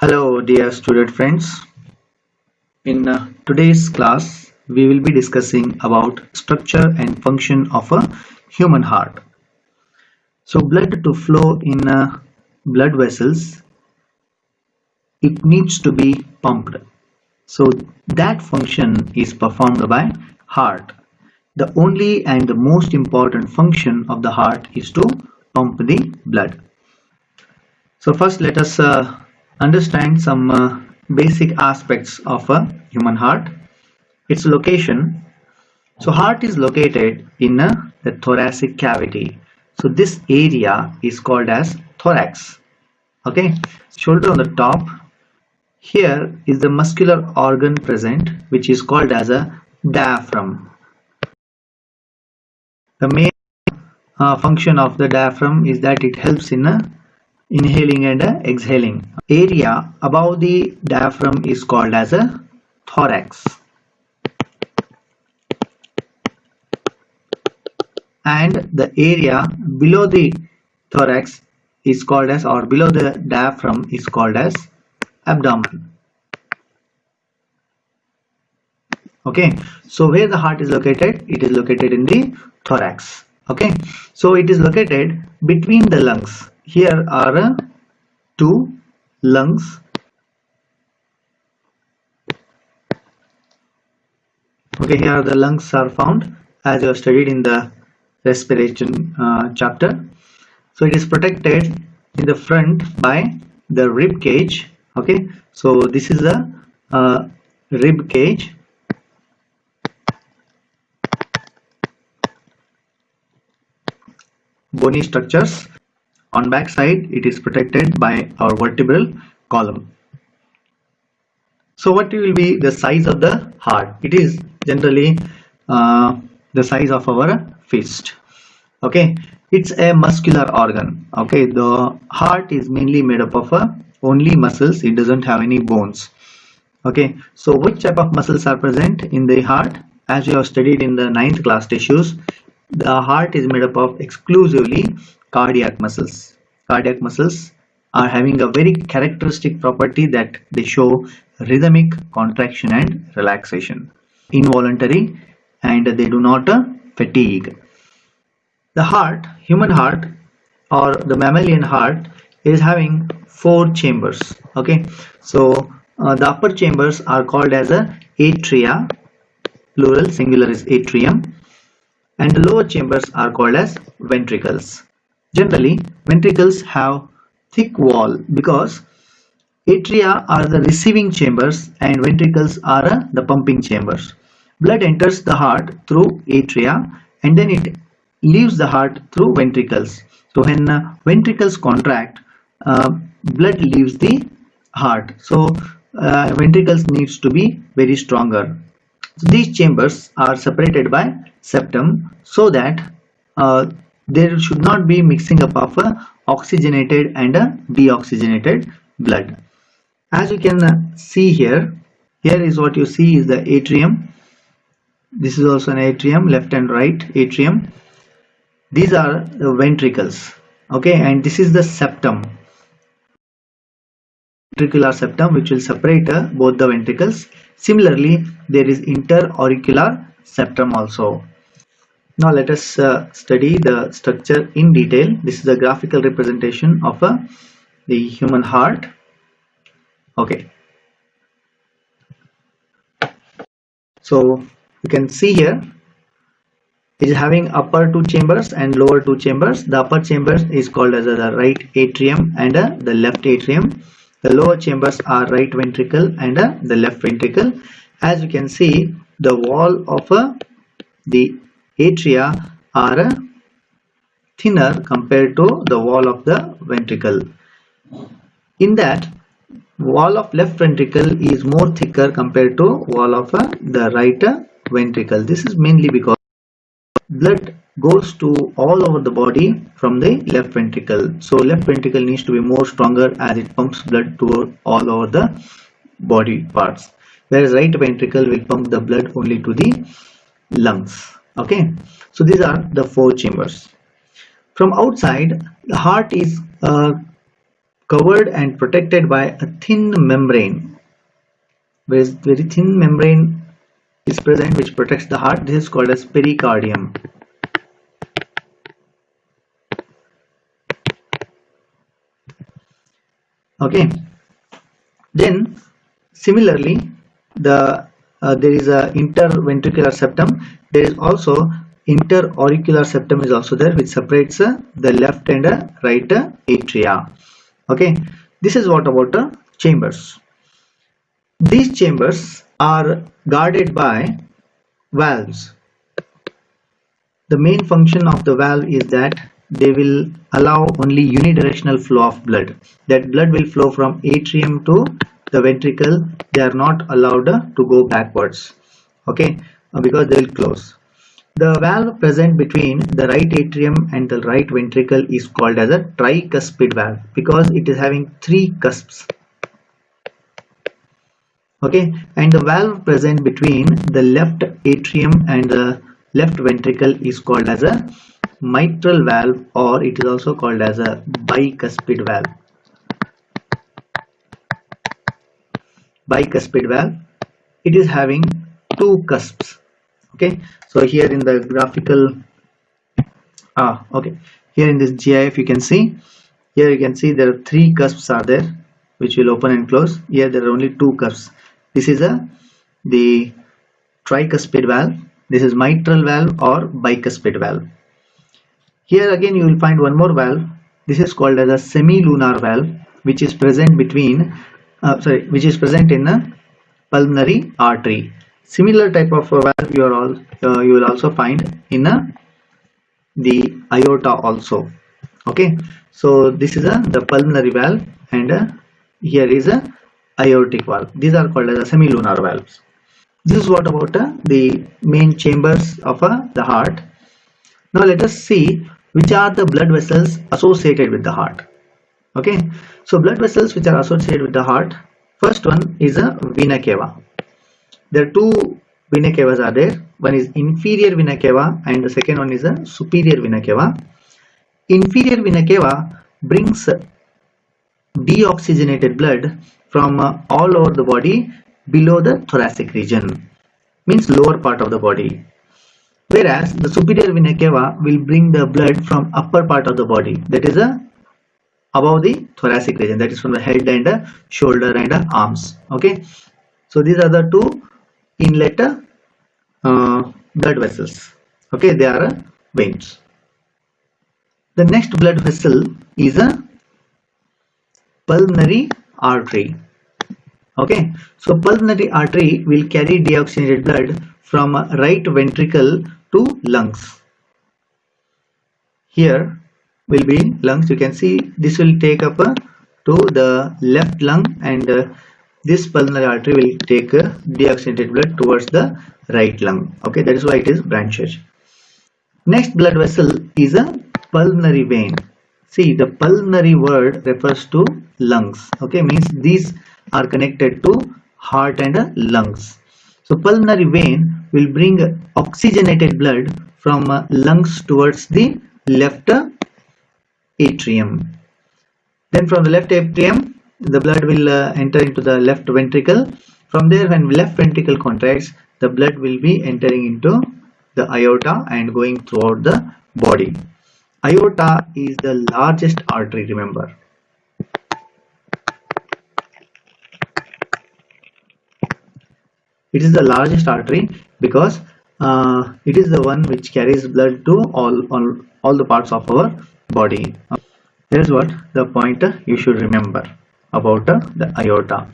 Hello, dear student friends. In today's class, we will be discussing about structure and function of a human heart. So, blood to flow in blood vessels, it needs to be pumped. So, that function is performed by heart. The only and the most important function of the heart is to pump the blood. So, first let us understand some basic aspects of a human heart. Its location. So heart is located in the thoracic cavity. So this area is called as thorax. Okay, shoulder on the top. Here is the muscular organ present, which is called as a diaphragm. The main function of the diaphragm is that it helps in inhaling and exhaling. Area above the diaphragm is called as a thorax. And the area below the thorax is called as, or below the diaphragm is called as abdomen. Okay, so where the heart is located? It is located in the thorax. Okay, so it is located between the lungs. Here are two lungs. Okay, here the lungs are found as you have studied in the respiration chapter. So it is protected in the front by the rib cage. Okay, so this is a rib cage. Bony structures. On back side, it is protected by our vertebral column. So what will be the size of the heart? It is generally the size of our fist. Okay, it's a muscular organ. Okay, the heart is mainly made up of only muscles. It doesn't have any bones. Okay, so which type of muscles are present in the heart? As you have studied in the 9th class tissues, the heart is made up of exclusively cardiac muscles. Cardiac muscles are having a very characteristic property that they show rhythmic contraction and relaxation, involuntary, and they do not fatigue. The heart, human heart or the mammalian heart, is having 4 chambers. Okay, so the upper chambers are called as atria, plural, singular is atrium, and the lower chambers are called as ventricles. Generally, ventricles have thick wall because atria are the receiving chambers and ventricles are the pumping chambers. Blood enters the heart through atria and then it leaves the heart through ventricles. So when ventricles contract, blood leaves the heart. So ventricles needs to be very stronger. So these chambers are separated by septum so that there should not be mixing up of oxygenated and deoxygenated blood. As you can see here is what you see is the atrium. This is also an atrium, left and right atrium. These are the ventricles. Okay, and this is the septum, ventricular septum, which will separate both the ventricles. Similarly, there is interauricular septum also. Now let us study the structure in detail. This is a graphical representation of the human heart. Okay, so you can see here it is having upper 2 chambers and lower 2 chambers. The upper chamber is called as the right atrium and the left atrium. The lower chambers are right ventricle and the left ventricle. As you can see, the wall of the atria are thinner compared to the wall of the ventricle. In that, wall of left ventricle is more thicker compared to wall of the right ventricle. This is mainly because blood goes to all over the body from the left ventricle. So left ventricle needs to be more stronger as it pumps blood to all over the body parts, whereas right ventricle will pump the blood only to the lungs. Okay, so these are the 4 chambers. From outside, the heart is covered and protected by a thin membrane. Whereas very thin membrane is present which protects the heart. This is called as pericardium. Okay. Then similarly, there is a interventricular septum. There is also interauricular septum is also there, which separates the left and right atria. Okay, this is what about chambers. These chambers are guarded by valves. The main function of the valve is that they will allow only unidirectional flow of blood. That blood will flow from atrium to the ventricle. They are not allowed to go backwards. Okay, because they will close. The valve present between the right atrium and the right ventricle is called as a tricuspid valve because it is having three cusps. Okay, and the valve present between the left atrium and the left ventricle is called as a mitral valve, or it is also called as a bicuspid valve. Bicuspid valve, it is having two cusps. Okay, so here in the graphical here in this GIF you can see, here you can see there are three cusps are there which will open and close. Here there are only two cusps. This is the tricuspid valve. This is mitral valve or bicuspid valve. Here again you will find one more valve. This is called as a semilunar valve, which is present between which is present in a pulmonary artery. Similar type of valve you will also find in the aorta also. Okay, so this is the pulmonary valve, and here is a aortic valve. These are called as semilunar valves. This is what about the main chambers of the heart. Now let us see which are the blood vessels associated with the heart. Okay, so blood vessels which are associated with the heart. First one is a vena cava. There are two vena cavas are there. One is inferior vena cava and the second one is a superior vena cava. Inferior vena cava brings deoxygenated blood from all over the body below the thoracic region, means lower part of the body. Whereas the superior vena cava will bring the blood from upper part of the body, that is above the thoracic region, that is from the head and shoulder and arms. Okay, so these are the two inlet blood vessels. Okay, they are veins. The next blood vessel is a pulmonary artery. Okay, so pulmonary artery will carry deoxygenated blood from right ventricle to lungs. Here will be lungs. You can see this will take up to the left lung, and this pulmonary artery will take deoxygenated blood towards the right lung. Okay, that is why it is branched. Next blood vessel is a pulmonary vein. See, the pulmonary word refers to lungs. Okay, means these are connected to heart and lungs. So pulmonary vein will bring oxygenated blood from lungs towards the left atrium. Then from the left atrium, the blood will enter into the left ventricle. From there, when left ventricle contracts, the blood will be entering into the aorta and going throughout the body. Aorta is the largest artery, remember. It is the largest artery because it is the one which carries blood to all the parts of our body. That is what the point you should remember about the aorta.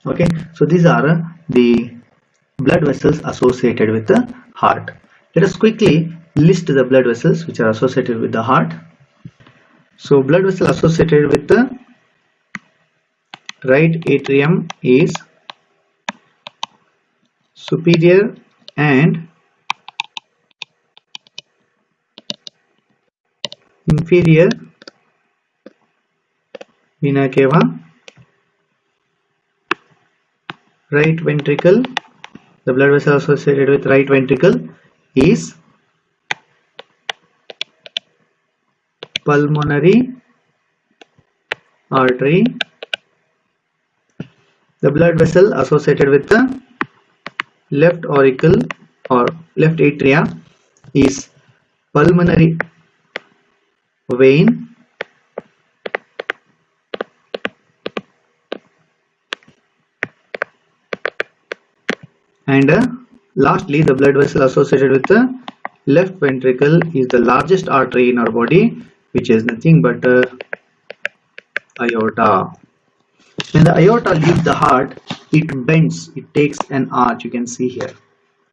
Okay, so these are the blood vessels associated with the heart. Let us quickly list the blood vessels which are associated with the heart. So blood vessel associated with the right atrium is superior and inferior vena cava. Right ventricle, the blood vessel associated with right ventricle is pulmonary artery. The blood vessel associated with the left auricle or left atria is pulmonary vein, and lastly the blood vessel associated with the left ventricle is the largest artery in our body, which is nothing but aorta. When the aorta leaves the heart, it bends, it takes an arch, you can see here.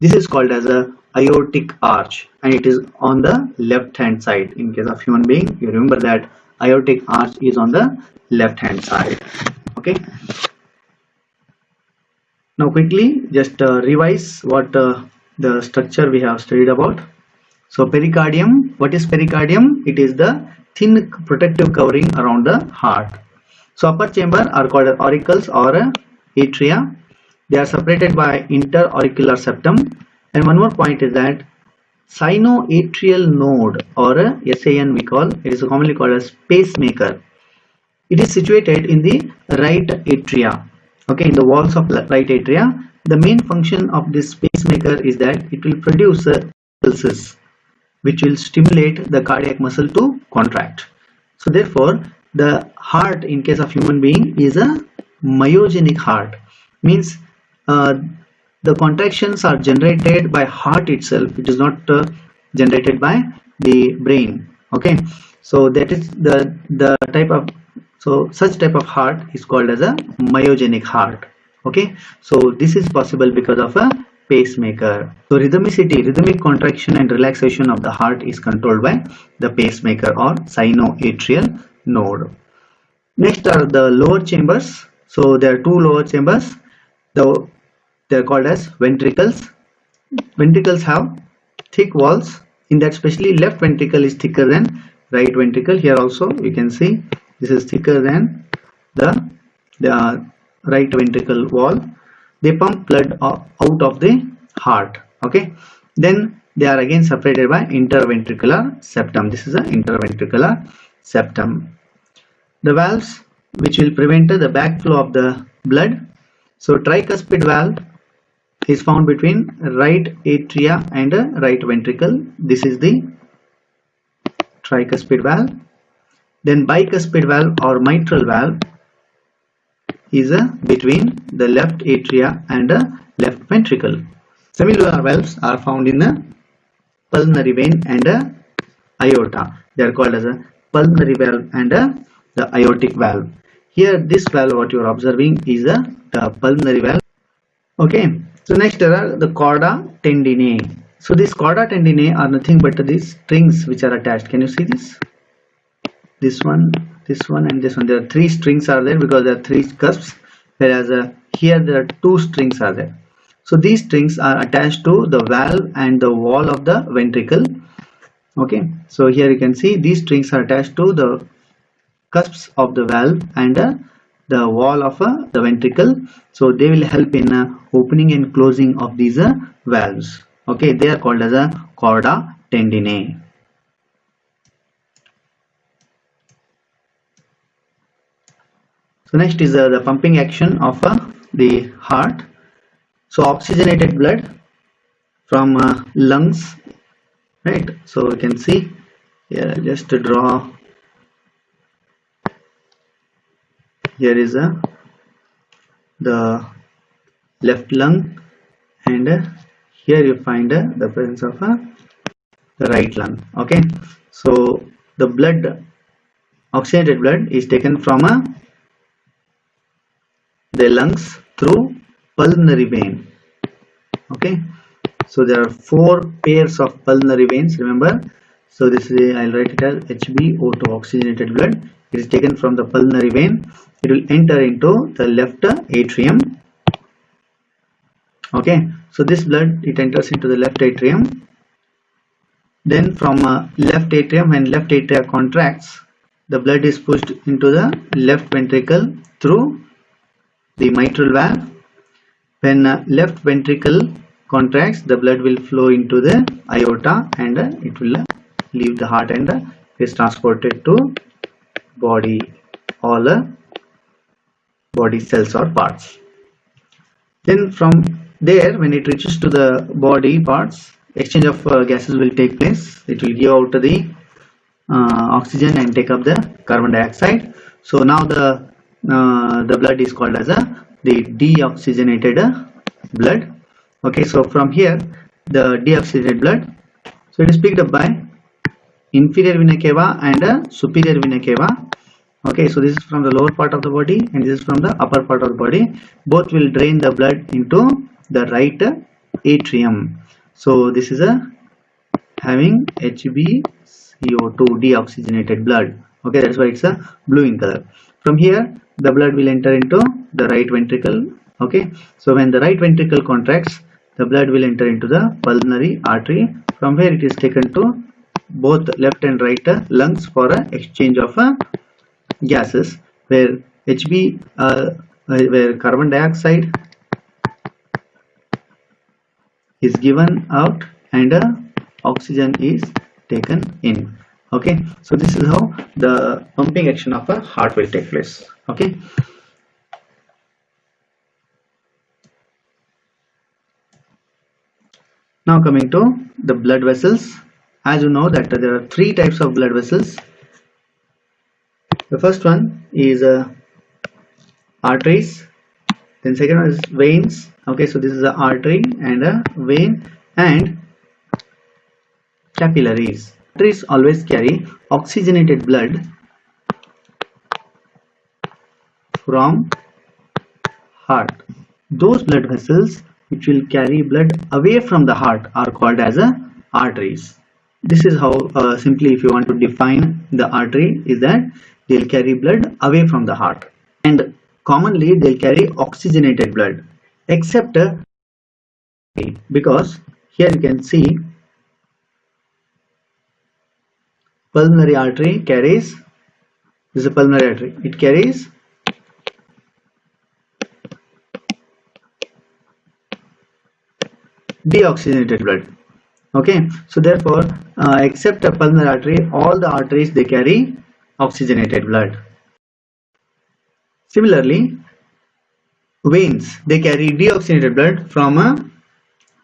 This is called as a aortic arch, and it is on the left hand side. In case of human being, you remember that aortic arch is on the left hand side. Okay. Now quickly just revise what the structure we have studied about. So pericardium, what is pericardium? It is the thin protective covering around the heart. So upper chamber are called auricles or atria. They are separated by interauricular septum. And one more point is that sinoatrial node or SAN we call, it is commonly called as pacemaker. It is situated in the right atria. Okay, in the walls of right atria. The main function of this pacemaker is that it will produce pulses which will stimulate the cardiac muscle to contract. So therefore the heart in case of human being is a myogenic heart, means the contractions are generated by heart itself. It is not generated by the brain. Okay, so that is the type of, so such type of heart is called as a myogenic heart. Okay, so this is possible because of a pacemaker. So rhythmicity, rhythmic contraction and relaxation of the heart is controlled by the pacemaker or sinoatrial node. Next are the lower chambers. So there are two lower chambers. They are called as ventricles. Ventricles have thick walls. In that, especially left ventricle is thicker than right ventricle. Here also you can see this is thicker than the right ventricle wall. They pump blood out of the heart. Okay, then they are again separated by interventricular septum. This is an interventricular septum. The valves which will prevent the backflow of the blood. So tricuspid valve is found between right atria and right ventricle. This is the tricuspid valve. Then bicuspid valve or mitral valve is between the left atria and left ventricle. Similar valves are found in the pulmonary vein and aorta. They are called as a pulmonary valve and the aortic valve. Here this valve what you are observing is the pulmonary valve. Okay, so next there are the chorda tendineae. So these chorda tendineae are nothing but these strings which are attached. Can you see this? This one and this one. There are three strings are there because there are three cusps, whereas here there are two strings are there. So these strings are attached to the valve and the wall of the ventricle. Okay, so here you can see these strings are attached to the cusps of the valve and the wall of the ventricle. So they will help in opening and closing of these valves. Okay, they are called as a chorda tendineae. So next is the pumping action of the heart. So oxygenated blood from lungs, right? So you can see here, just to draw, here is the left lung, and here you find the presence of the right lung. Okay, so the blood, oxygenated blood is taken from the lungs through pulmonary vein. Okay, so there are four pairs of pulmonary veins, remember. So this is, I'll write it as HbO2, oxygenated blood. It is taken from the pulmonary vein. It will enter into the left atrium. Okay, so this blood, it enters into the left atrium. Then from left atrium, when left atria contracts, the blood is pushed into the left ventricle through the mitral valve. When left ventricle contracts, the blood will flow into the aorta and it will leave the heart and is transported to body all the body cells or parts. Then from there, when it reaches to the body parts, exchange of gases will take place. It will give out the oxygen and take up the carbon dioxide. So now the blood is called as the deoxygenated blood. Okay, so from here the deoxygenated blood, so it is picked up by inferior vena cava and superior vena cava. Okay, so this is from the lower part of the body and this is from the upper part of the body. Both will drain the blood into the right atrium. So this is having HbCO2, deoxygenated blood. Okay, that's why it's a blue in color. From here the blood will enter into the right ventricle. Okay, so when the right ventricle contracts, the blood will enter into the pulmonary artery. From where it is taken to both left and right lungs for exchange of gases, where where carbon dioxide is given out and oxygen is taken in. Okay, so this is how the pumping action of a heart will take place. Okay, now coming to the blood vessels. As you know that there are three types of blood vessels. The first one is arteries, then second one is veins. Okay, so this is the artery and a vein, and capillaries. Arteries always carry oxygenated blood from heart. Those blood vessels which will carry blood away from the heart are called as arteries. This is how simply if you want to define the artery, is that they'll carry blood away from the heart, and commonly they'll carry oxygenated blood, except because here you can see pulmonary artery carries, this is a pulmonary artery, it carries deoxygenated blood. Okay, so therefore except a pulmonary artery, all the arteries they carry oxygenated blood. Similarly, veins, they carry deoxygenated blood from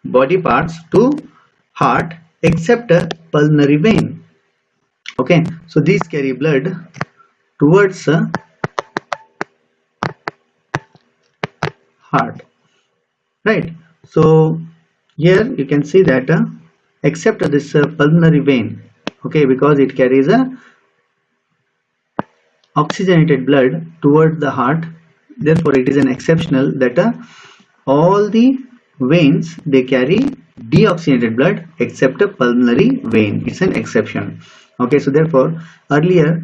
body parts to heart, except a pulmonary vein. Okay, so these carry blood towards heart, right? So here you can see that except this pulmonary vein, okay, because it carries oxygenated blood towards the heart, therefore it is an exceptional that all the veins they carry deoxygenated blood except a pulmonary vein. It's an exception. Okay, so therefore earlier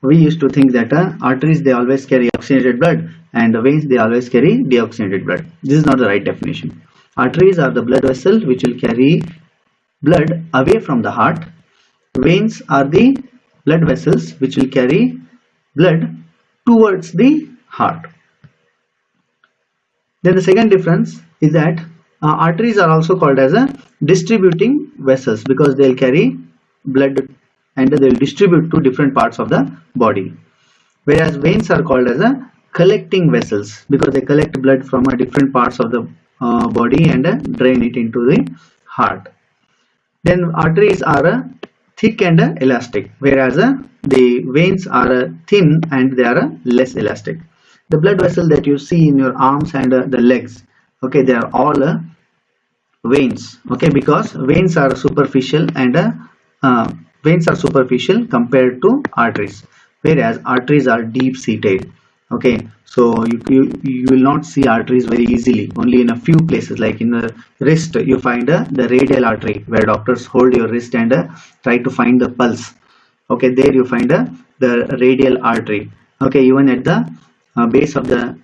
we used to think that arteries they always carry oxygenated blood and the veins they always carry deoxygenated blood. This is not the right definition. Arteries are the blood vessels which will carry blood away from the heart. Veins are the blood vessels which will carry blood towards the heart. Then the second difference is that arteries are also called as distributing vessels, because they will carry blood and they will distribute to different parts of the body, whereas veins are called as collecting vessels, because they collect blood from different parts of the body and drain it into the heart. Then arteries are thick and elastic, whereas the veins are thin and they are less elastic. The blood vessel that you see in your arms and the legs, okay, they are all veins, okay, because veins are superficial and veins are superficial compared to arteries, whereas arteries are deep seated. Okay, so you will not see arteries very easily, only in a few places, like in the wrist you find the radial artery, where doctors hold your wrist and try to find the pulse. Okay, there you find the radial artery. Okay, even at the base of the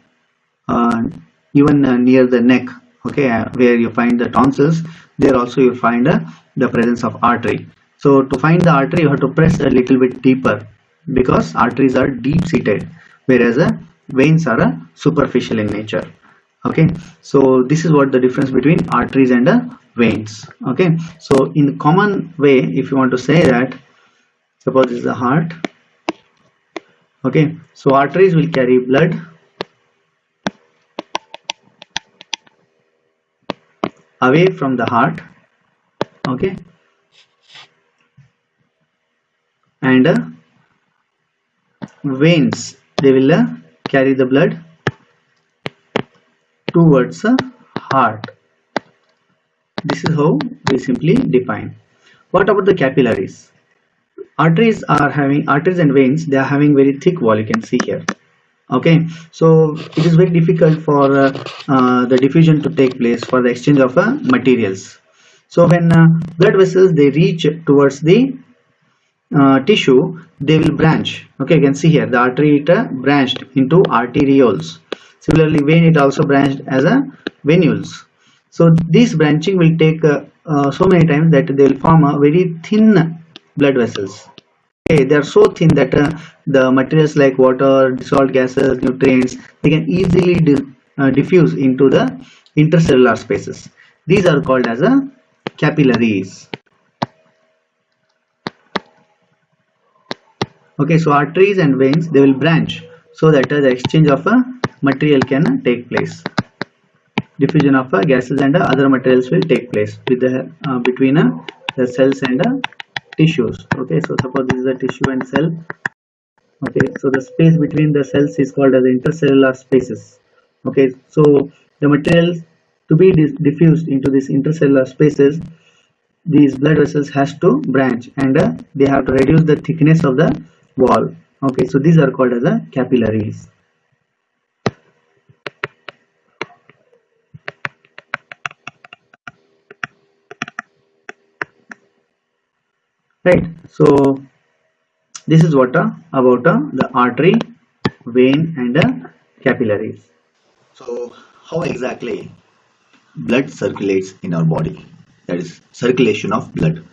even near the neck, okay, where you find the tonsils, there also you find the presence of artery. So to find the artery you have to press a little bit deeper, because arteries are deep seated, whereas veins are superficial in nature. Okay, so this is what the difference between arteries and veins. Okay, so in the common way, if you want to say that, suppose this is the heart, Okay, so arteries will carry blood away from the heart. Okay, and veins, they will carry the blood towards the heart. This is how we simply define. What about the capillaries? Arteries and veins, they are having very thick wall, you can see here. Okay, so it is very difficult for the diffusion to take place, for the exchange of materials. So when blood vessels, they reach towards the tissue, they will branch. Okay, you can see here the artery, it branched into arterioles. Similarly, vein, it also branched as a venules. So this branching will take so many times that they will form a very thin blood vessels. Okay, they are so thin that the materials like water, dissolved gases, nutrients, they can easily diffuse into the intercellular spaces. These are called as a capillaries. Okay, so arteries and veins, they will branch so that the exchange of a material can take place. Diffusion of gases and other materials will take place with the between the cells and tissues. Okay, so suppose this is a tissue and cell. Okay, so the space between the cells is called as intercellular spaces. Okay, so the materials to be diffused into these intercellular spaces, these blood vessels has to branch, and they have to reduce the thickness of the wall. Okay, so these are called as the capillaries. Right, so this is what about the artery, vein, and capillaries. So, how exactly blood circulates in our body? That is, circulation of blood.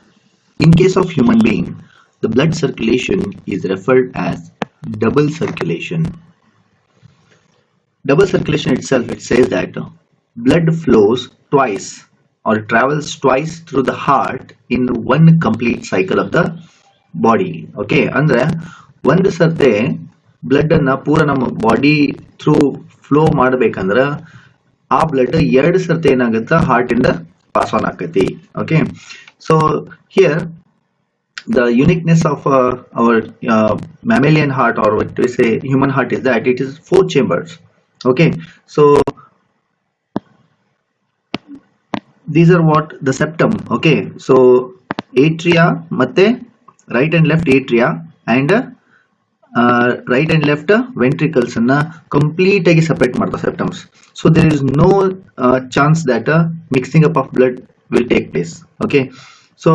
In case of human being, the blood circulation is referred as double circulation. Double circulation itself, it says that blood flows twice or travels twice through the heart in one complete cycle of the body. Okay, ಅಂದ್ರೆ ಒಂದು ಸರ್ತೆ blood ಅನ್ನ ಪೂರ ನಮ್ಮ body through flow ಮಾಡ್ಬೇಕಂದ್ರ ಆ blood ಎರಡು ಸರ್ತೆ ಏನಾಗುತ್ತೆ heart ಇಂದ ಪಾಸ್ ಆನ್ ಆಕತಿ. Okay, so here the uniqueness of our mammalian heart, or what we say human heart, is that it is 4 chambers. Okay, so these are what the septum. Okay, so atria matte right and left atria and right and left ventricles anna complete agi separate ಮಾಡ್ತಾ septums. So there is no chance that mixing up of blood will take place. Okay, so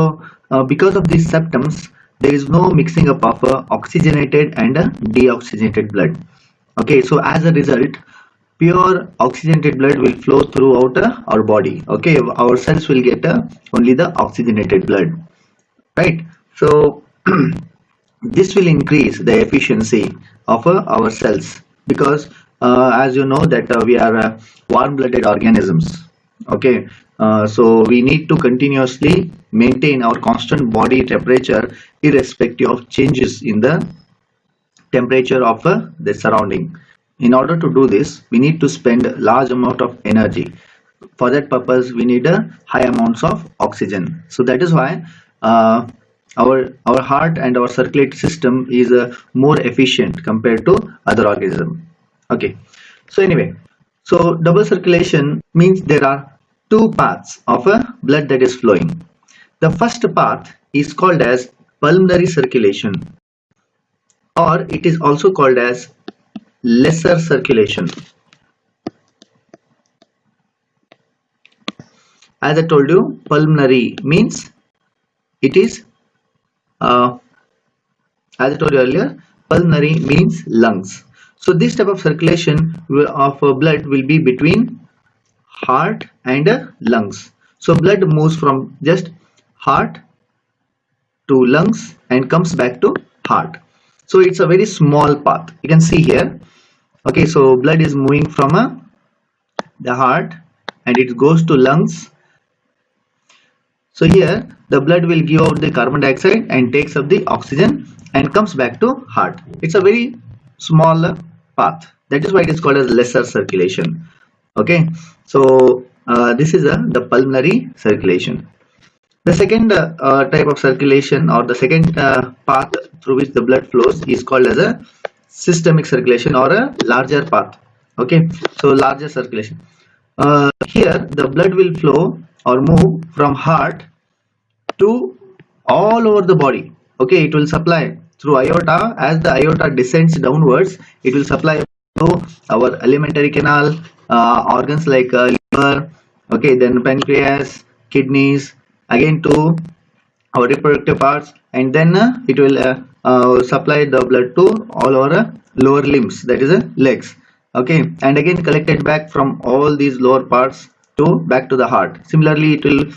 because of these septums, there is no mixing up of oxygenated and deoxygenated blood. Okay, so as a result, pure oxygenated blood will flow throughout our body. Okay, our cells will get only the oxygenated blood, right? So this will increase the efficiency of our cells, because as you know that we are warm-blooded organisms. Okay, so we need to continuously maintain our constant body temperature irrespective of changes in the temperature of the surrounding. In order to do this, we need to spend large amount of energy. For that purpose, we need high amounts of oxygen. So that is why our heart and our circulatory system is more efficient compared to other organism. Okay, so anyway, so double circulation means there are two paths of blood that is flowing. The first path is called as pulmonary circulation, or it is also called as lesser circulation. As I told you, pulmonary means it is as I told you earlier, pulmonary means lungs. So this type of circulation of blood will be between heart and lungs. So blood moves from just heart to lungs and comes back to heart. So it's a very small path, you can see here. Okay, so blood is moving from the heart and it goes to lungs. So here the blood will give out the carbon dioxide and takes up the oxygen and comes back to heart. It's a very small path. That is why it is called as lesser circulation. Okay, so this is the pulmonary circulation. The second type of circulation, or the second path through which the blood flows, is called as a systemic circulation, or a larger path. Okay, so larger circulation. Here the blood will flow or move from heart to all over the body. Okay, it will supply through aorta. As the aorta descends downwards, it will supply to our alimentary canal, organs like liver, okay, then pancreas, kidneys, again to our reproductive parts, and then it will supply the blood to all our lower limbs, that is legs. Okay, and again collected back from all these lower parts to back to the heart. Similarly, it will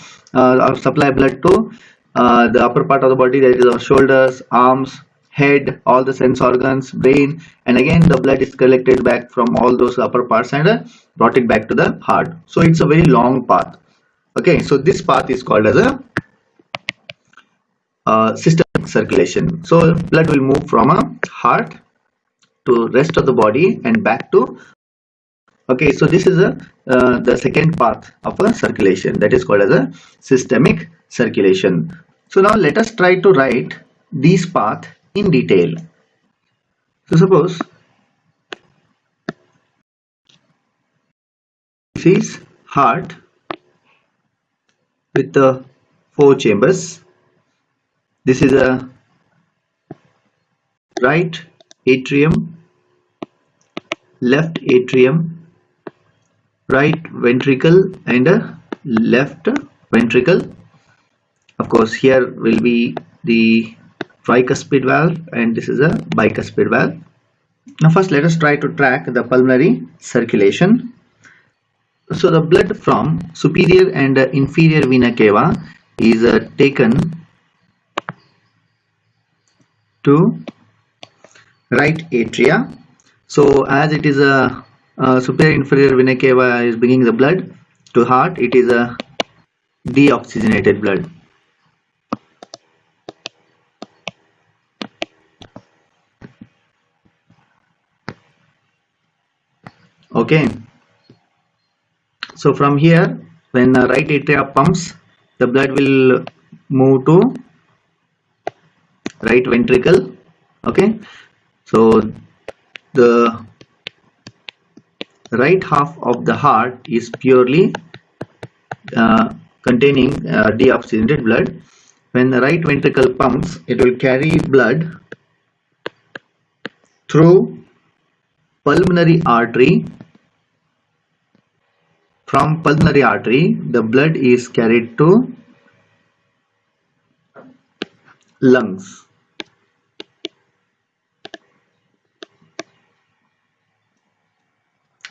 supply blood to the upper part of the body, that is our shoulders, arms, head, all the sense organs, brain, and again the blood is collected back from all those upper parts and brought it back to the heart. So it's a very long path. Okay, so this path is called as a systemic circulation. So blood will move from a heart to rest of the body and back to. Okay, so this is the second path of a circulation, that is called as a systemic circulation. So now let us try to write these paths in detail. So suppose this is heart with the 4 chambers. This is a right atrium, left atrium, right ventricle, and a left ventricle. Of course, here will be the tricuspid valve, and this is a bicuspid valve. Now first let us try to track the pulmonary circulation. So the blood from superior and inferior vena cava is taken to right atria. So as it is a superior inferior vena cava is bringing the blood to heart, it is a deoxygenated blood. Okay, so from here, when right atria pumps, the blood will move to right ventricle. Okay, so the right half of the heart is purely containing deoxygenated blood. When the right ventricle pumps, it will carry blood through pulmonary artery. From pulmonary artery, the blood is carried to lungs.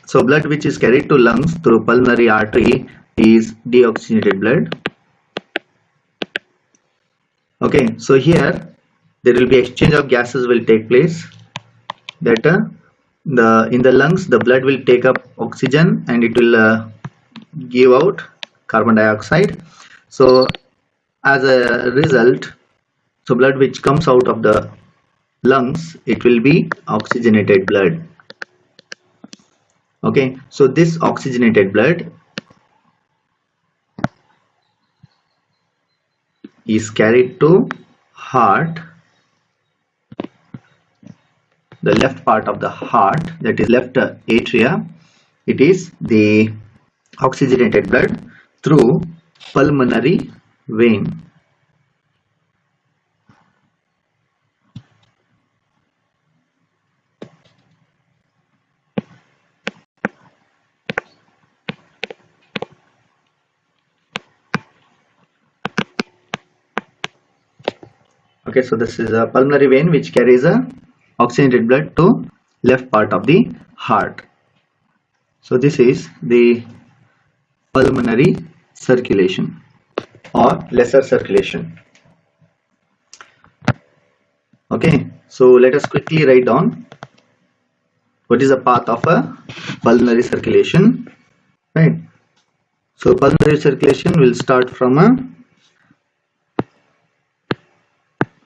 So blood which is carried to lungs through pulmonary artery is deoxygenated blood. Okay, so here there will be exchange of gases will take place. That in the lungs, the blood will take up oxygen and it will give out carbon dioxide. So as a result, so blood which comes out of the lungs, it will be oxygenated blood. Okay, so this oxygenated blood is carried to heart, the left part of the heart, that is left atria. It is the oxygenated blood through pulmonary vein. Okay, so this is a pulmonary vein which carries a oxygenated blood to left part of the heart. So this is the pulmonary circulation or lesser circulation. Okay, so let us quickly write down what is the path of a pulmonary circulation, right? So pulmonary circulation will start from a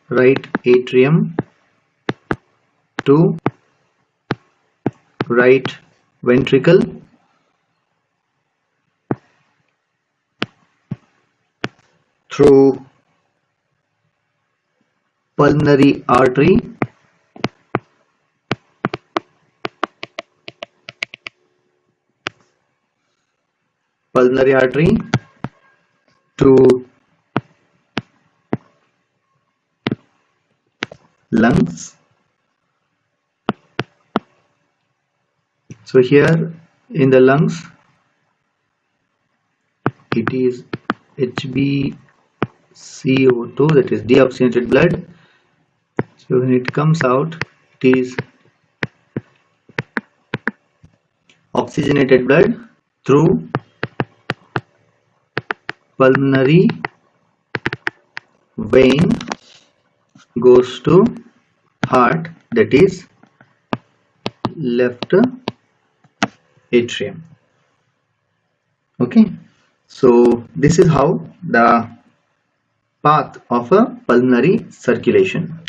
right atrium to right ventricle, through pulmonary artery, to lungs. So here in the lungs it is HbCO2, that is deoxygenated blood. So when it comes out, it is oxygenated blood through pulmonary vein, goes to heart, that is left atrium. Okay, so this is how the path of a pulmonary circulation.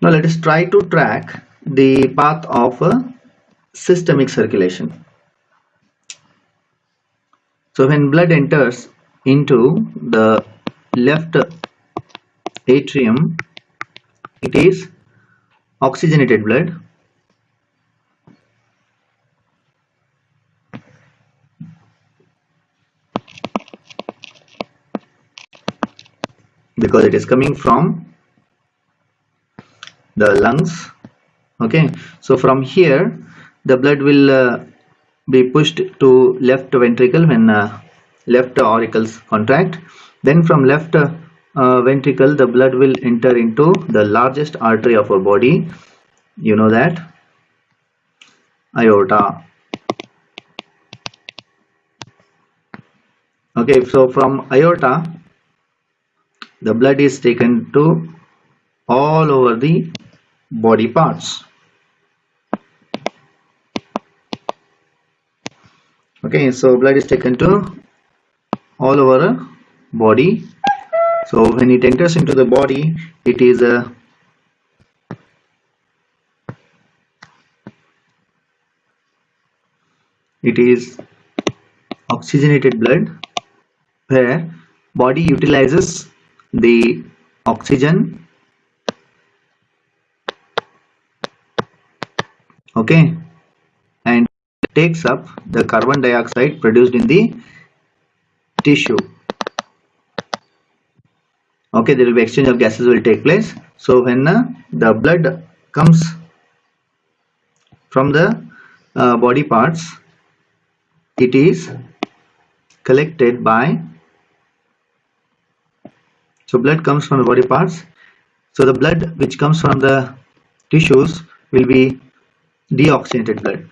Now let us try to track the path of a systemic circulation. So when blood enters into the left atrium, it is oxygenated blood. Because it is coming from the lungs. Okay, so from here the blood will be pushed to left ventricle when left auricles contract. Then from left ventricle the blood will enter into the largest artery of our body, you know that, aorta. Okay, so from aorta the blood is taken to all over the body parts. Okay, so blood is taken to all over body. So when it enters into the body, it is oxygenated blood, where body utilizes the oxygen, okay, and takes up the carbon dioxide produced in the tissue. Okay, there will be exchange of gases will take place. So when the blood comes from the body parts, it is collected by, so blood comes from the body parts, so the blood which comes from the tissues will be deoxygenated blood.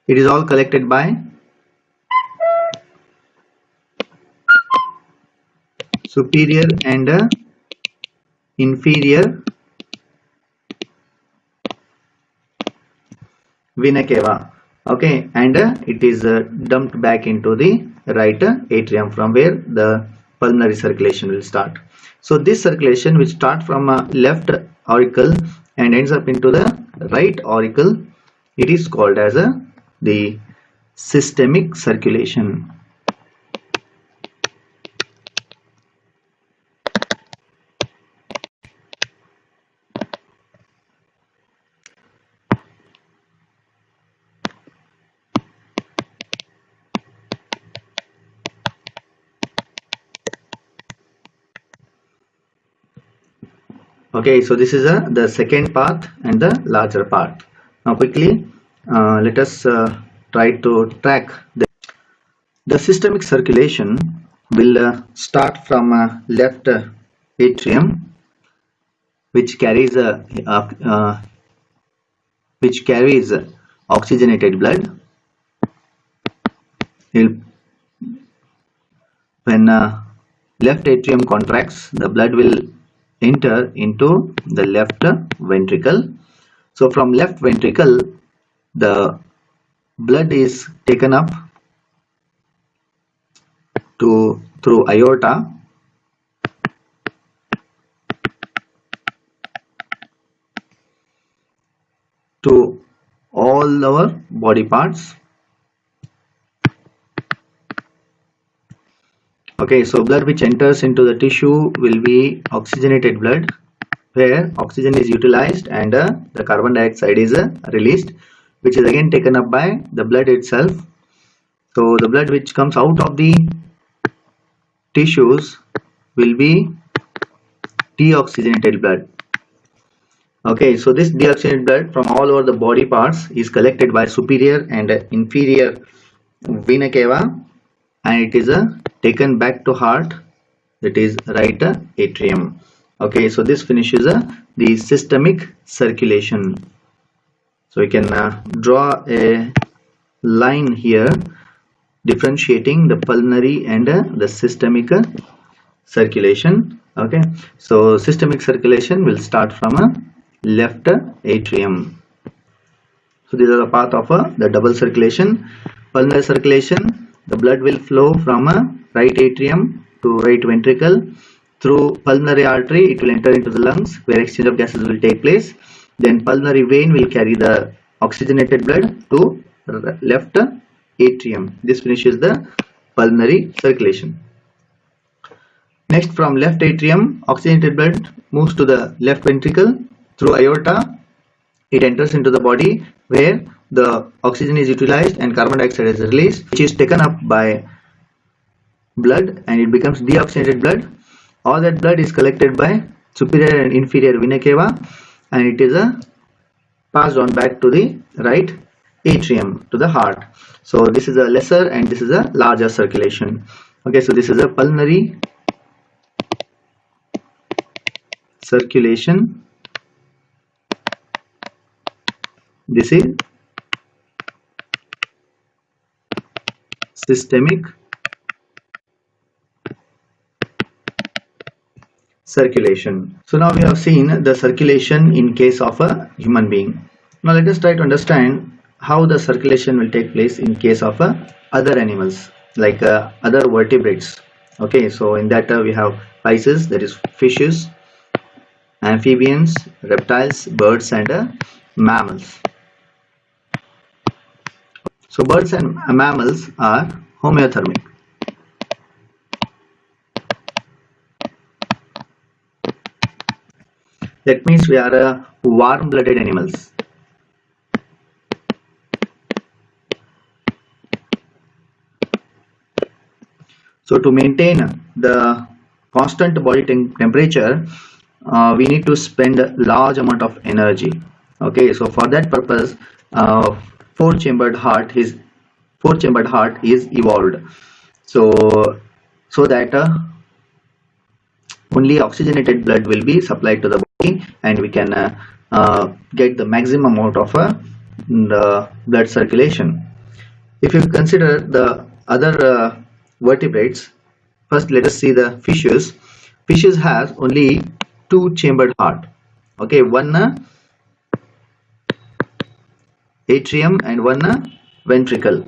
It is all collected by superior and inferior vena cava. Okay, and it is dumped back into the right atrium, from where the pulmonary circulation will start. So this circulation which start from left auricle and ends up into the right auricle, it is called as the systemic circulation. Okay, so this is the second path and the larger path. Now quickly let us try to track the systemic circulation. Will start from left atrium, which carries oxygenated blood. When left atrium contracts, the blood will enter into the left ventricle. So from left ventricle, the blood is taken up through aorta, to all our body parts. Okay, so blood which enters into the tissue will be oxygenated blood, where oxygen is utilized and the carbon dioxide is released, which is again taken up by the blood itself. So the blood which comes out of the tissues will be deoxygenated blood. Okay, so this deoxygenated blood from all over the body parts is collected by superior and inferior vena cava, and it is taken back to heart, that is right atrium. Okay, so this finishes the systemic circulation. So we can draw a line here differentiating the pulmonary and the systemic circulation. Okay, so systemic circulation will start from a left atrium. So these are the path of the double circulation. Pulmonary circulation, the blood will flow from a right atrium to right ventricle. Through pulmonary artery, it will enter into the lungs, where exchange of gases will take place. Then pulmonary vein will carry the oxygenated blood to left atrium. This finishes the pulmonary circulation. Next, from left atrium, oxygenated blood moves to the left ventricle through aorta. It enters into the body, where the oxygen is utilized and carbon dioxide is released, which is taken up by blood and it becomes deoxygenated blood. All that blood is collected by superior and inferior vena cava, and it is passed on back to the right atrium, to the heart. So this is a lesser and this is a larger circulation. Okay, so this is a pulmonary circulation. This is systemic circulation. So now we have seen the circulation in case of a human being. Now let us try to understand how the circulation will take place in case of other animals, like other vertebrates. Okay, so in that we have pisces, that is fishes, amphibians, reptiles, birds, and mammals. So birds and mammals are homeothermic. That means we are warm-blooded animals. So to maintain the constant body temperature, we need to spend a large amount of energy. Okay, so for that purpose, four-chambered heart is evolved. So that only oxygenated blood will be supplied to the body, and we can get the maximum amount of the blood circulation. If you consider the other vertebrates, first let us see the fishes. Fishes has only two-chambered heart. Okay, one atrium and one ventricle.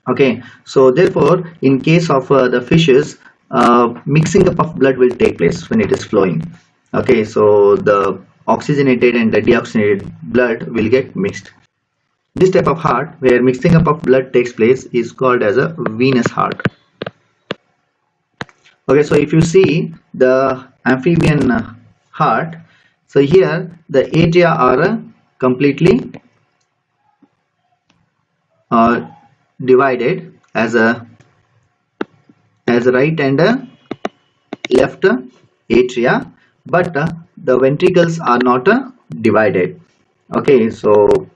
Okay, so therefore in case of the fishes, mixing up of blood will take place when it is flowing. Okay, so the oxygenated and the deoxygenated blood will get mixed. This type of heart where mixing up of blood takes place is called as a venous heart. Okay, so if you see the amphibian heart, so here the atria are completely divided as right and left atria, but the ventricles are not divided. Okay, so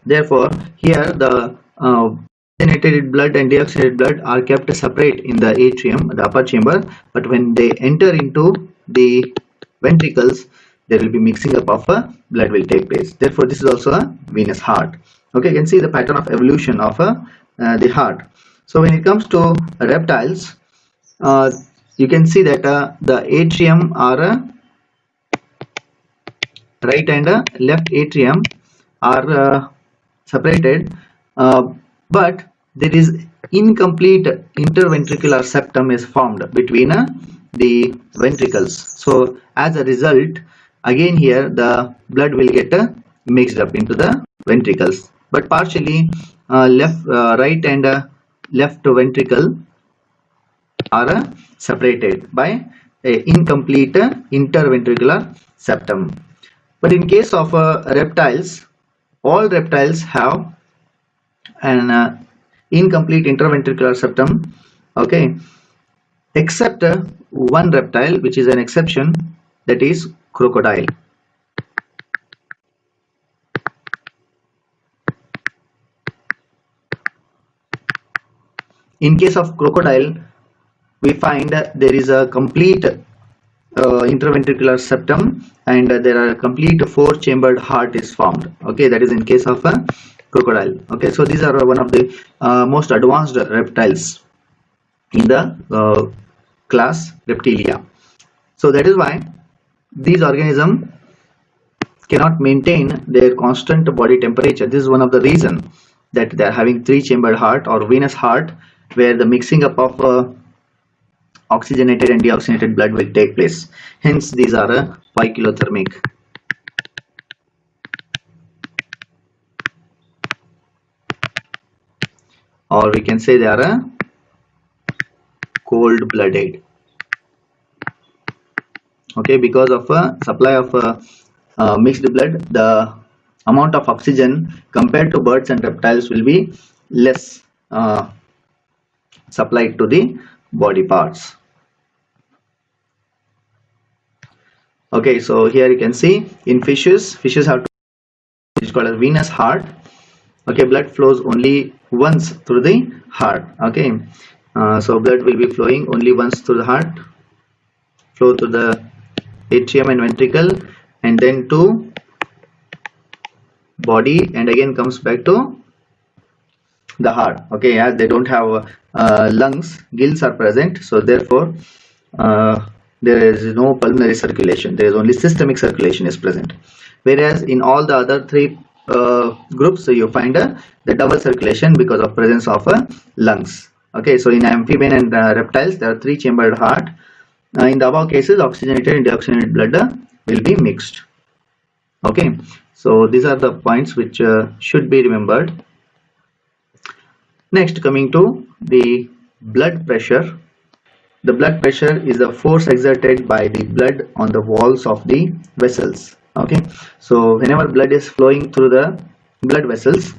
therefore here the oxygenated blood and deoxygenated blood are kept separate in the atrium, the upper chamber, but when they enter into the ventricles, there will be mixing up of blood will take place. Therefore this is also a venous heart. Okay, you can see the pattern of evolution of the heart. So when it comes to reptiles, you can see that the atrium are right and left atrium are separated, but there is incomplete interventricular septum is formed between the ventricles. So as a result, again here the blood will get mixed up into the ventricles, but partially right and left ventricle are separated by a incomplete interventricular septum. But in case of reptiles, all reptiles have an incomplete interventricular septum, okay, except one reptile, which is an exception, that is crocodile. In case of crocodile, we find there is a complete interventricular septum, and there are complete four chambered heart is formed. Okay, that is in case of a crocodile. Okay, so these are one of the most advanced reptiles in the class Reptilia. So that is why these organisms cannot maintain their constant body temperature. This is one of the reason that they are having three chambered heart or venous heart, where the mixing up of oxygenated and deoxygenated blood will take place. Hence these are poikilothermic. Or we can say they are cold-blooded. Okay, because of a supply of mixed blood, the amount of oxygen compared to birds and reptiles will be less supplied to the body parts. Okay, so here you can see in fishes have, which is called a venous heart. Okay, blood flows only once through the heart. Okay, so blood will be flowing only once through the heart, flow to the atrium and ventricle, and then to body, and again comes back to the heart. Okay, as they don't have lungs, gills are present, so therefore there is no pulmonary circulation, there is only systemic circulation is present. Whereas in all the other three groups, so you find the double circulation because of presence of lungs. Okay, so in amphibian and reptiles, there are three chambered heart. In the above cases, oxygenated and deoxygenated blood will be mixed. Okay, so these are the points which should be remembered. Next, coming to the blood pressure. The blood pressure is the force exerted by the blood on the walls of the vessels. Okay, so whenever blood is flowing through the blood vessels,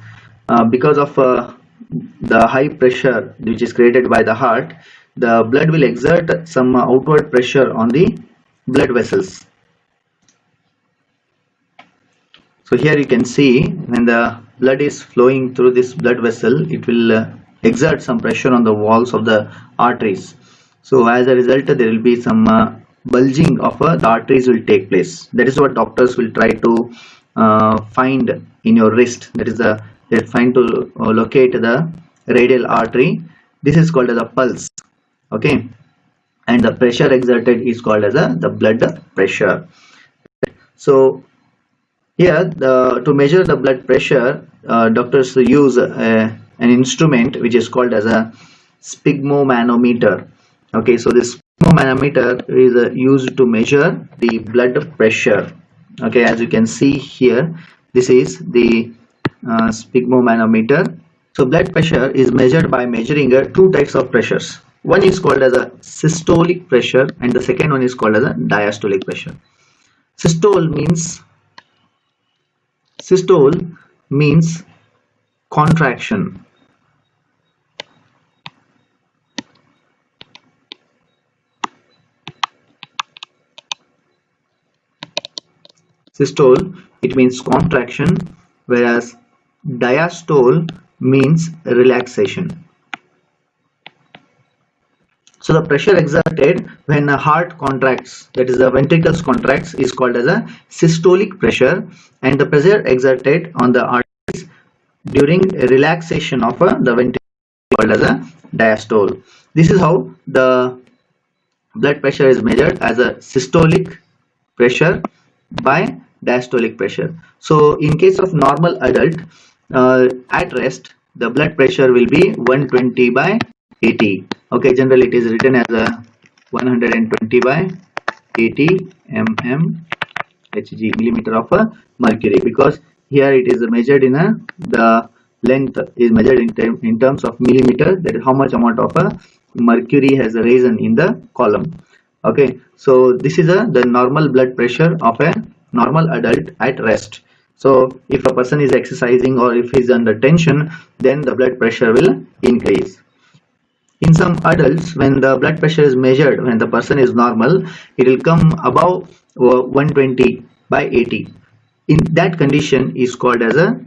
because of the high pressure which is created by the heart, the blood will exert some outward pressure on the blood vessels. So here you can see when the blood is flowing through this blood vessel, it will exert some pressure on the walls of the arteries. So as a result, there will be some bulging of the arteries will take place. That is what doctors will try to find in your wrist. That is they're trying to locate the radial artery. This is called as a pulse. Okay, and the pressure exerted is called as the blood pressure. So here, to measure the blood pressure, doctors use an instrument which is called as a sphygmomanometer. Okay, so this sphygmomanometer is used to measure the blood pressure. Okay, as you can see here, this is the sphygmomanometer. So blood pressure is measured by measuring two types of pressures. One is called as a systolic pressure, and the second one is called as a diastolic pressure. Systole means contraction. Systole, it means contraction, whereas diastole means relaxation. So the pressure exerted when a heart contracts, that is the ventricles contracts, is called as a systolic pressure, and the pressure exerted on the arteries during relaxation of the ventricle is called as a diastole. This is how the blood pressure is measured, as a systolic pressure by diastolic pressure. So in case of normal adult at rest, the blood pressure will be 120 by 80. Okay, generally it is written as a 120 by 80 mm Hg, millimeter of mercury, because here it is measured in the length is measured in terms of millimeter, that is how much amount of mercury has risen in the column. Okay, so this is the normal blood pressure of a normal adult at rest. So if a person is exercising or if he is under tension, then the blood pressure will increase. In some adults, when the blood pressure is measured, when the person is normal, it will come above 120/80. In that condition is called as a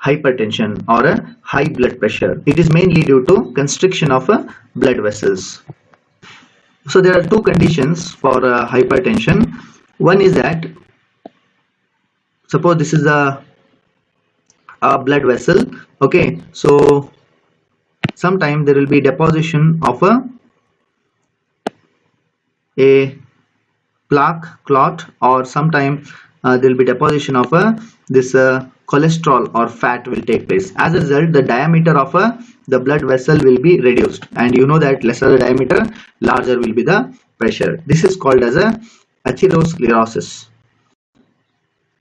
hypertension or a high blood pressure. It is mainly due to constriction of blood vessels. So there are two conditions for hypertension. One is that, suppose this is a blood vessel. Okay, so sometime there will be deposition of a plaque clot, or sometime there will be deposition of this cholesterol or fat will take place. As a result, the diameter of the blood vessel will be reduced, and you know that lesser the diameter, larger will be the pressure. This is called as a atherosclerosis.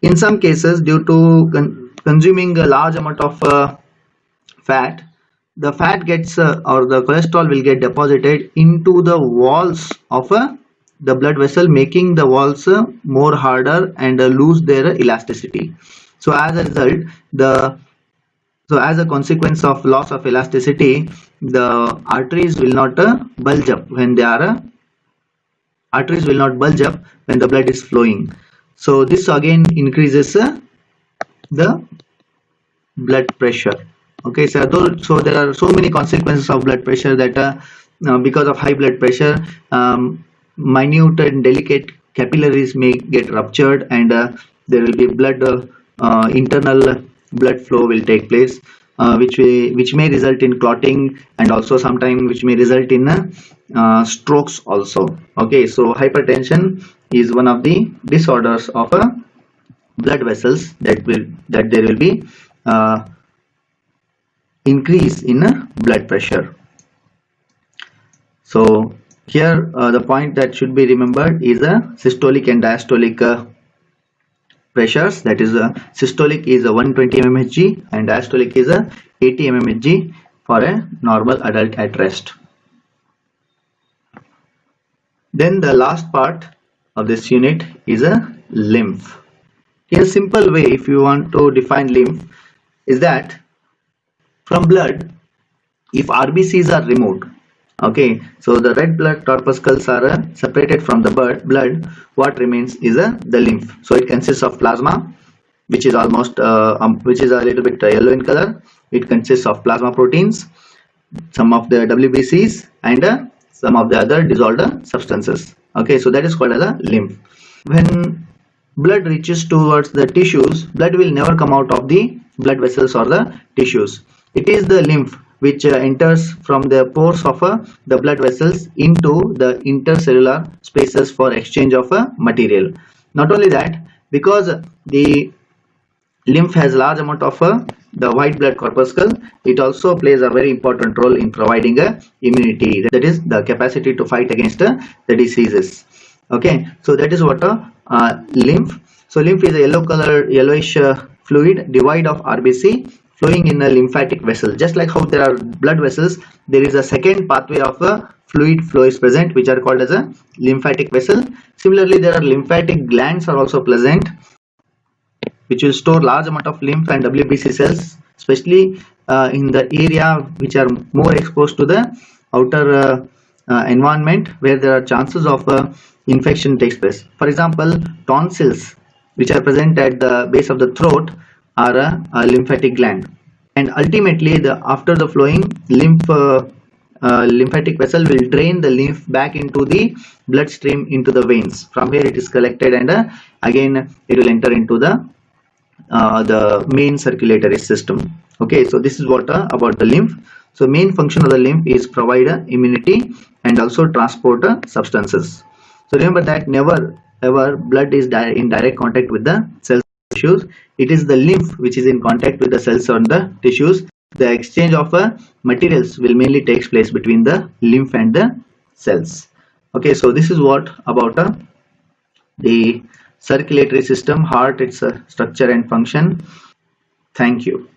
In some cases, due to consuming a large amount of fat, the fat gets or the cholesterol will get deposited into the walls of the blood vessel, making the walls more harder and lose their elasticity. So as a result, as a consequence of loss of elasticity, the arteries will not bulge up when they are arteries will not bulge up when the blood is flowing. So this again increases the blood pressure. Okay, so there are so many consequences of blood pressure that because of high blood pressure, minute and delicate capillaries may get ruptured, and there will be internal blood flow will take place, which may result in clotting, and also sometimes which may result in strokes also. Okay, so hypertension is one of the disorders of blood vessels that there will be increase in blood pressure. So here the point that should be remembered is systolic and diastolic pressures. That is, systolic is 120 mmHg and diastolic is 80 mmHg for a normal adult at rest. Then the last part of this unit is a lymph. In a simple way, if you want to define lymph, is that from blood, if RBCs are removed, okay, so the red blood corpuscles are separated from the blood, what remains is the lymph. So it consists of plasma, which is almost which is a little bit yellow in color. It consists of plasma proteins, some of the WBCs, and some of the other dissolved substances. Okay, so that is called as a lymph. When blood reaches towards the tissues, blood will never come out of the blood vessels or the tissues. It is the lymph which enters from the pores of the blood vessels into the intercellular spaces for exchange of material. Not only that, because the lymph has large amount of the white blood corpuscle, it also plays a very important role in providing immunity, that is the capacity to fight against the diseases. Okay, so that is what lymph. So lymph is a yellowish fluid devoid of RBC, flowing in a lymphatic vessel. Just like how there are blood vessels, there is a second pathway of fluid flow is present, which are called as a lymphatic vessel. Similarly, there are lymphatic glands are also present, which will store large amount of lymph and WBC cells, especially in the area which are more exposed to the outer environment, where there are chances of infection takes place. For example, tonsils, which are present at the base of the throat, are a lymphatic gland, and ultimately after the flowing lymphatic vessel will drain the lymph back into the bloodstream, into the veins. From here it is collected, and again it will enter into the main circulatory system. Okay, so this is what about the lymph. So main function of the lymph is provide immunity and also transport substances. So remember that never ever blood is in direct contact with the cells tissues. It is the lymph which is in contact with the cells on the tissues. The exchange of materials will mainly takes place between the lymph and the cells. Okay, so this is what about the circulatory system, heart, its structure and function. Thank you.